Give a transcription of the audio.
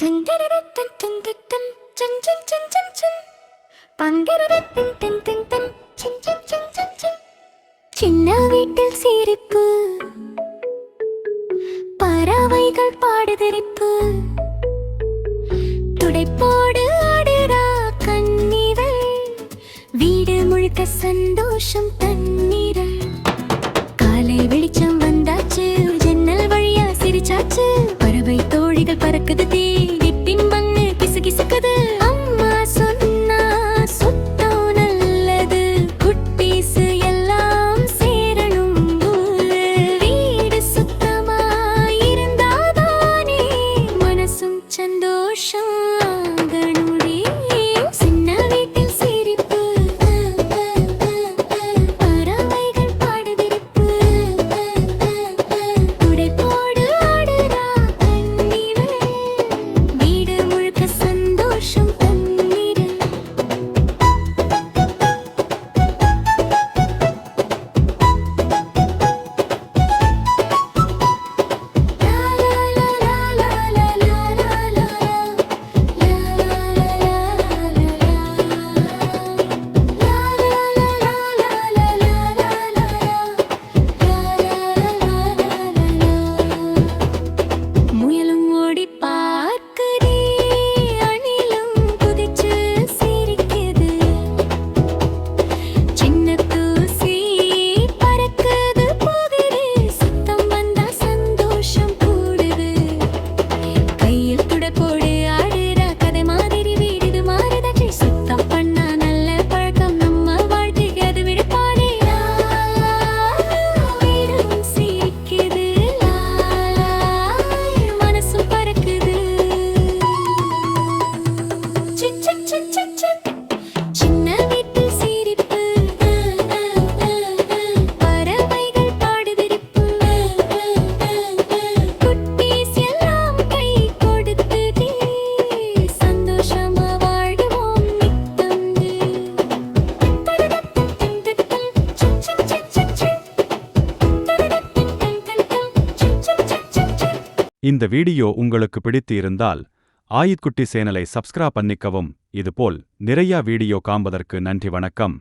சின்ன வீட்டில் சிரிப்பு, பறவைகள் பாடுதிரிப்பு, துடைப்போடு ஆடுறா கண்ணீரல், வீடு முழுக்க சந்தோஷம் தண்ணீரல். காலை வெளிச்சம் வந்தாச்சு, ஜன்னல் வழியா சிரிச்சாச்சு, பறவை தோழிகள் பறக்குது, வீட்டின் மண்ணு கிசுகிசுக்குது. அம்மா சொன்னா சுத்தம் நல்லது, குட்டீசு எல்லாம் சேரணும். வீடு சுத்தமா இருந்தாதானே மனசும் சந்தோஷம் ஆகணுமே. சின்ன வீட்டில் சிரிப்பு, பறவைகள் பாடுதிரிப்பு, துடைப்போடு ஆடுறா கண்ணீரல், வீடு முழுக்க சந்தோஷம் தண்ணீரல். முயலும் ஓடி பார்க்குதே, அணிலும் குதிச்சு சிரிக்குது, சின்ன தூசி பறக்குது போகுது, சுத்தம் வந்தா சந்தோஷம் கூடுது. கையில் துடைப்போடு ஆடுற கதை மாதிரி வீடு மாறுதாச்சு, சுத்தம் பண்ணா நல்ல பழக்கம் நம்ம வாழ்க்கைக்கு அது விடுப்பாடு. வீடும் சிரிக்குது, மனசும் பறக்குது. சின்ன வீட்டில் சிரிப்பு, பறவைகள் பாடுதிரிப்பு, குட்டீஸ் எல்லாம் கை கொடுத்துதே, சந்தோஷமா வாழுவோம் நித்தம். இந்த வீடியோ உங்களுக்கு பிடித்து இருந்தால் ஆயித்குட்டி சேனலை சப்ஸ்கிரைப் பண்ணிக்கவும். இதுபோல் நிறைய வீடியோ காண்பதற்கு நன்றி. வணக்கம்.